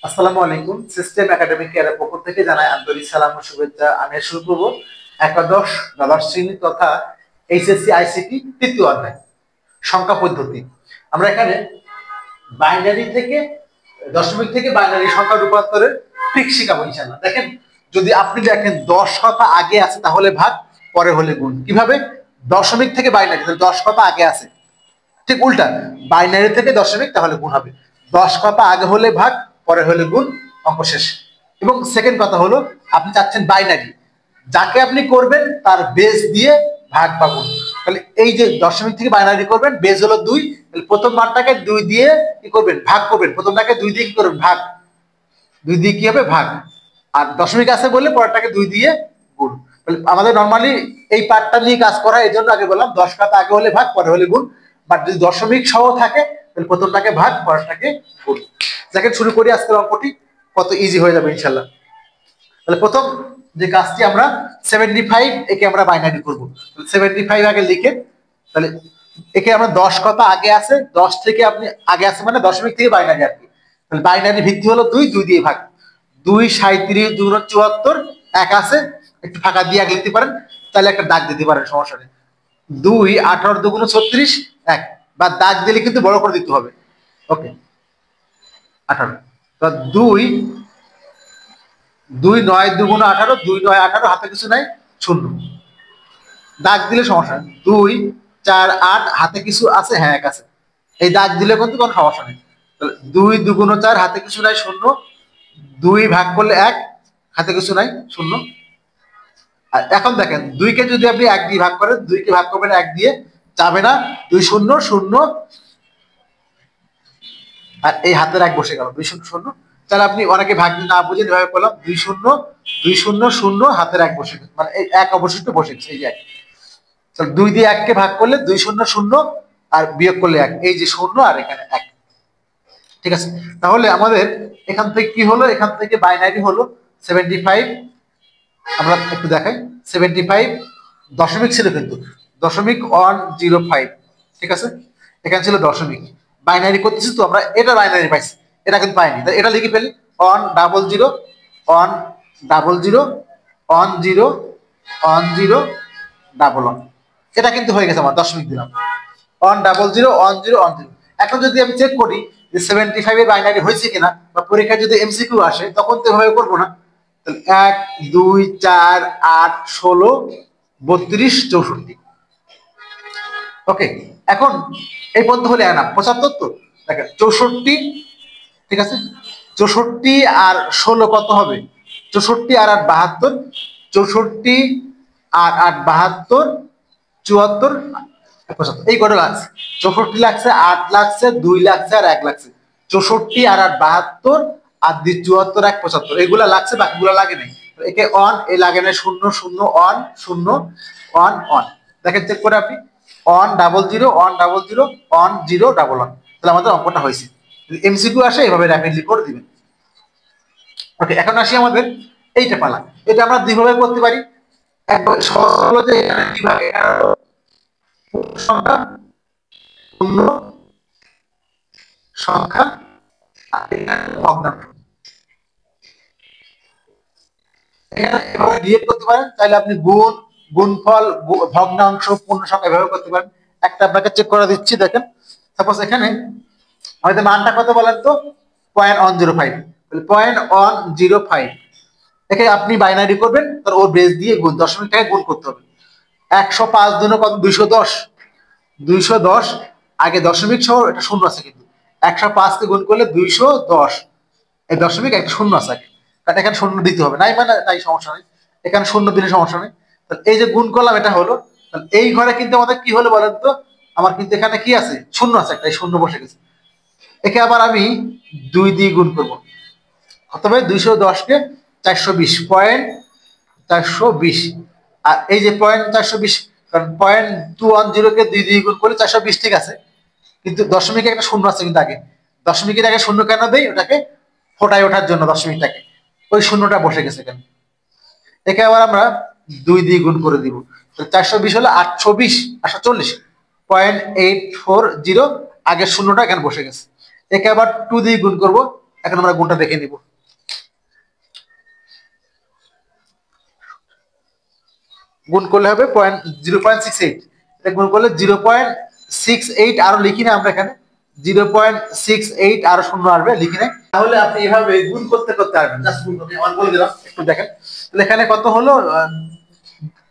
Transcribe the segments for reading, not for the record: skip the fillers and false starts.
আসসালামু আলাইকুম। System academic কেয়ারের পক্ষ থেকে জানাই আন্তরিক সালাম ও শুভেচ্ছা। আমি শুরু করব একাদশ দ্বাদশ শ্রেণী তথা এইচএসসি আইসিটি তৃতীয় অধ্যায় সংখ্যা পদ্ধতি। আমরা এখানে বাইনারি থেকে দশমিক থেকে বাইনারি সংখ্যা রূপান্তরের ট্রিক শিখাবো ইনশাআল্লাহ। দেখেন, যদি আপনি দেখেন 10 কথা আগে আছে তাহলে ভাগ, পরে হলে গুণ। কিভাবে? দশমিক থেকে বাইনারি, 10 কথা আগে আছে, ঠিক উল্টা, বাইনারি থেকে দশমিক তাহলে গুণ হবে। 10 কথা আগে হলে ভাগ, পরে হলে গুণ, অঙ্ক শেষ। এবং সেকেন্ড কথা হলো, আপনি চাচ্ছেন বাইনারি, যাকে আপনি করবেন তার বেস দিয়ে ভাগ বা গুণ। তাহলে এই যে দশমিক থেকে বাইনারি করবেন, বেস হলো 2, তাহলে প্রথম মানটাকে 2 দিয়ে কি করবেন? ভাগ করবেন। প্রথমটাকে 2 দিয়ে কি করবেন? ভাগ। 2 দিয়ে কি হবে? ভাগ। আর দশমিক আছে বললে পরেরটাকে 2 দিয়ে গুণ। আমাদের নর্মালি এই পার্টটা নিয়ে কাজ করা, এই জন্য আগে বললাম 10 কথা আগে হলে ভাগ, পরে হলে গুণ। বাট যদি দশমিক সহ থাকে তাহলে প্রথমটাকে ভাগ, পরেরটাকে গুণ। দেখেন, শুরু করি আজকের অঙ্কটি, কত ইজি হয়ে যাবে ইনশাল্লাহ। তাহলে প্রথম যে কাজটি, আমরা 75 একে আমরা বাইনারি করবো। 75 আগে লিখে, তাহলে একে আমরা 10 কথা আগে আছে, 10 থেকে আপনি আগে আছে মানে দশমিক থেকে বাইনারি আর কি। তাহলে বাইনারি ভিত্তি হলো 2, 2 দিয়ে ভাগ। 2 37 2 74, এক আছে, একটু ফাঁকা দিয়ে আগে লিখতে পারেন, তাহলে একটা দাগ দিতে পারেন, সমস্যা নেই। 2 18 2 36, এক, বা দাগ দিলে কিন্তু বড় করে দিতে হবে। ওকে, 18। তো 2 2 9 2 18, 2 9 18, হাতে কিছু নাই, শূন্য, দাগ দিলে সমস্যা নেই। 2 4 8, হাতে কিছু আছে, হ্যাঁ এক আছে, এই দাগ দিলে কিন্তু কোনো সমস্যা নেই। তাহলে 2 2 4, হাতে কিছু নাই, শূন্য, 2 ভাগ করলে 1, হাতে কিছু নাই, শূন্য। আর এখন দেখেন, 2 কে যদি আপনি 1 দিয়ে ভাগ করেন, 2 কে ভাগ করবেন 1 দিয়ে, যাবে না, 2 শূন্য শূন্য, আর এই হাতের 1 বসে গেল, 2 শূন্য শূন্য। তাহলে আপনি অনেকে ভাগ না বুঝে এভাবে করলাম, 2 শূন্য 2 শূন্য শূন্য, হাতের 1 বসে গেছে, মানে এই 1 অবশিষ্ট বসে গেছে, এই যে 1। তাহলে 2 দিয়ে 1 কে ভাগ করলে 2 শূন্য শূন্য, আর বিয়োগ করলে 1, এই যে শূন্য আর এখানে 1। ঠিক আছে, তাহলে আমাদের এখান থেকে কি হলো? এখান থেকে বাইনারি হলো 75। আমরা একটু দেখাই, 75 দশমিক ছিল কিন্তু, দশমিক 105, ঠিক আছে, এখানে ছিল দশমিক। বাইনারি করতেছি তো আমরা, এটা বাইনারি পাইছি, এটা কিন্তু পাইনি, এটা লিখে ফেলি। 100 100 10 10 11, এটা কিন্তু হয়ে গেছে, আমার দশমিক দিলাম। 100 10 10। এখন যদি আমি চেক করি যে 75 এর বাইনারি হয়েছে কিনা, বা পরীক্ষায় যদি এমসিকিউ আসে, তখন তো এভাবে করবো না। 1 2 4 8 16 32 64। ওকে, এখন এই পদ্ধতি হলে না 75, তো দেখেন 64, ঠিক আছে, 64 আর 16 কত হবে? 64 আর 8 72, 64 আর 8 72, 74 75, এই কত লাগছে? 64 লাগছে, 8 লাগছে, 2 লাগছে আর 1 লাগছে। 64 আর 8 72, আর 74 1 75, এগুলা লাগছে, বাকিগুলো লাগে নাই। একে অন, এ লাগে না, শূন্য শূন্য অন, শূন্য অন অন। দেখেন চেক করে আপনি, 100 100 1011, তাহলে আমাদের অঙ্কটা হয়েছে। এমসিকিউ আসে এভাবে র্যাপিডলি করে দিবেন। ওকে, এখন আসি আমাদের এইটা পালা। এটা আমরা দুইভাবে করতে পারি। একবার সহজ হলো যে কিভাবে সংখ্যা, পূর্ণ সংখ্যা, ভগ্নাংশ, এভাবে ডিরেক্ট করতে পারেন। তাহলে আপনি গুণ, গুণফল, ভগ্নাংশ, পূর্ণ সংখ্যা এভাবে করতে পারেন। একটা আপনাকে চেক করে দিচ্ছি, দেখেন। সাপোজ এখানে আমাদের মানটা কত বলেন তো? 0.105, 0.105, একে আপনি বাইনারি করবেন, তার ওর বেস দিয়ে গুণ, দশমিকটাকে গুণ করতে হবে। 105 দুনো কত? 210, 210, আগে দশমিক সহ এটা শূন্য আছে কিন্তু, 105 কে গুণ করলে 210, এই দশমিক একটা শূন্য আছে, কারণ এখানে শূন্য দিতে হবে, নাই মানে তাই সমস্যা নেই, এখানে শূন্য দিলে সমস্যা নেই। তাহলে এই যে গুণ করলাম, এটা হলো। তাহলে এই ঘরে কিন্তু আমাদের কি হলো বলেন তো? আমার কিন্তু এখানে কি আছে? শূন্য আছে, একটা শূন্য বসে গেছে। একে আবার আমি 2 দিয়ে গুণ করবো, অথবা 210 কে 420, 420, আর এই যে 420, কারণ 0.210 কে 2 দিয়ে গুণ করলে 420, ঠিক আছে, কিন্তু দশমিকে একটা শূন্য আছে কিন্তু আগে, দশমিকের আগে শূন্য কেন দেই? ওটাকে ফোটায় ওঠার জন্য দশমিকটাকে, ওই শূন্যটা বসে গেছে এখানে। একে আবার আমরা 2 দিয়ে গুণ করে দিব, 420 হলো 820, 840, 0.840, আগের শূন্যটা এখানে বসে গেছে। একে আবার 2 দিয়ে গুণ করবো, এখন আমরা গুণটা দেখে নিব। গুণ করলে হবে 0.68, এটা গুণ করলে 0.68 আরো লিখি না আমরা এখানে 0.68 আরো শূন্য আসবে লিখি না। তাহলে আপনি এভাবে গুণ করতে করতে পারবেন। জাস্ট গুণ করতে অন বলে দিলাম, একটু দেখেন। তাহলে এখানে কত হলো,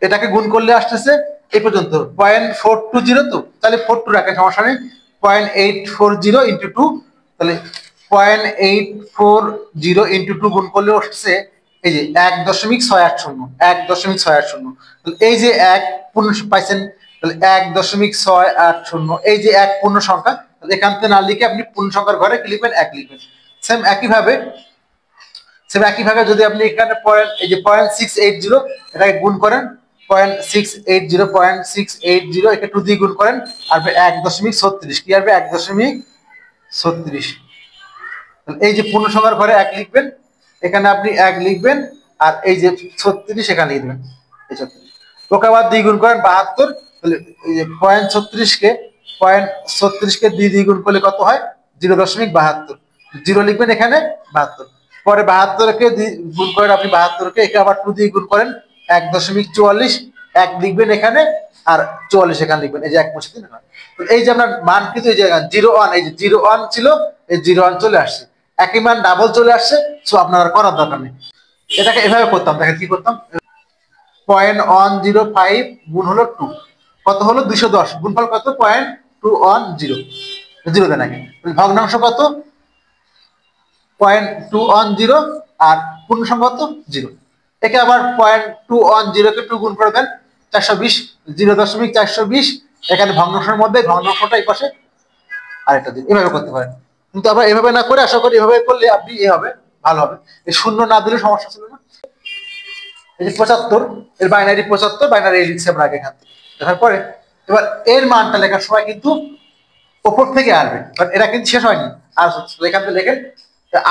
এটাকে গুণ করলে আসতেছে এই পর্যন্ত 0.420, তো তাহলে 42 রাখেন, সমস্যা নেই। 0.840 ইন্টু 2, তাহলে 0.840 ইন্টু 2 গুণ করলে আসছে এই যে 1.680, 1.680। এই যে এক পূর্ণ পাইছেন, তাহলে 1.680, এই যে এক পূর্ণ সংখ্যা, তাহলে এখান থেকে না লিখে আপনি পূর্ণ সংখ্যার ঘরে কি লিখবেন, এক লিখবেন। সেম একইভাবে যদি আপনি এখানে এই যে 0.680 এটাকে গুণ করেন, 0.680 একে 2 দিয়ে গুণ করেন, আর 1.36 কি আসবে, 1.36। এই যে পূর্ণ সংখ্যার ঘরে এক লিখবেন, এখানে আপনি এক লিখবেন, আর এই যে 36 এখানে লিখবেন, এই 36 ওকে আবার দ্বিগুণ করেন 72, তাহলে এই যে 0.36কে 2 দ্বিগুণ করলে কত হয়, 0.72, 0 লিখবেন এখানে 72, পরে 72কে গুণ করেন আপনি 72কে, একে আবার 2 দিয়ে গুণ করেন 1.44, এক লিখবেন এখানে, আর 44 এখানে লিখবেন, এই যে এক বসে দিন। এই যে আপনার মান কিন্তু এই যে 01, এই যে 01 ছিল, এই 01 চলে আসছে, একই মান ডাবল চলে আসছে, সো আপনার আর করার দরকার নেই। এটাকে এভাবে করতাম, দেখেন কি করতাম, 0.105 গুণ হলো 2, কত হলো 210, গুণফল কত 0.210, 0 দেন আগে, ভগ্নাংশ কত 0.210, আর পূর্ণ সংখ্যা কত 0। একে আবার 0.210কে 2 গুণ করে দেন 420, 0.420, এখানে ভগ্নাংশের মধ্যে ভগ্নাংশটা এই পাশে আরেকটা দিন, এভাবে করতে পারেন। কিন্তু আমরা এভাবে না করে আশা করি এভাবে করলে আপনি হবে ভালো হবে, এই শূন্য না দিলে সমস্যা ছিল না। এই যে 75, এর বাইনারি 75, বাইনারি লিখছি আমরা আগে এখান থেকে, দেখার পরে এবার এর মানটা লেখার সময় কিন্তু উপর থেকে আসবে, কারণ এটা কিন্তু শেষ হয়নি, আর এখান থেকে লেখেন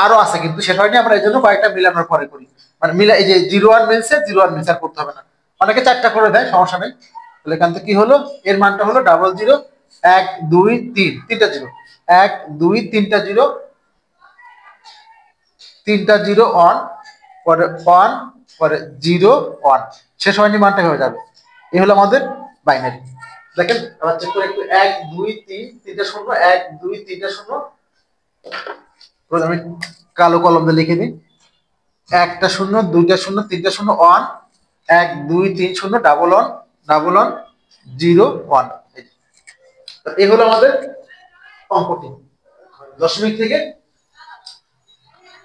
আরো আছে কিন্তু শেষ হয়নি, আমরা এই জন্য কয়েকটা মিলানোর পরে করি, মানে মিলা এই যে 01 মিলছে, 01 মিলছে, আর করতে হবে না, অনেকে 4টা করে দেয়, সমস্যা নেই। তাহলে এখান থেকে কি হলো, এর মানটা হলো 00 1 2 3, 3টা 0, 1 2 3টা 0, 3টা 0 অন, পরে 1, পরে 0 1, শেষ হয়নি, মানটা হয়ে যাবে। এই হলো আমাদের বাইনারি। দেখেন আবার চেক করে একটু, 1 2 3, 3টা 0, 1 2 3টা 0, আমি কালো কলম দিয়ে লিখে দিই, 1টা 0, 2টা 0, 3টা 0 on, 1 2 3 0 double on, double on 0 1। এই হলো আমাদের অঙ্কটি, দশমিক থেকে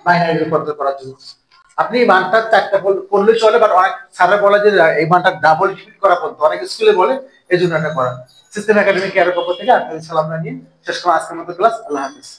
বাইনারি রূপান্তর করার জন্য। আপনি এই মানটা 4টা করলে চলে, বাট অনেক স্যাররা বলে যে এই মানটা ডাবল রিপিট করা পড়তো, অনেক স্কুলে বলে, এই জন্য এটা করা। সিস্টেম একাডেমি কেয়ারের পক্ষ থেকে আপনাদের সালাম জানিয়ে শেষ করা আজকের মতো ক্লাস। আল্লাহ হাফিজ।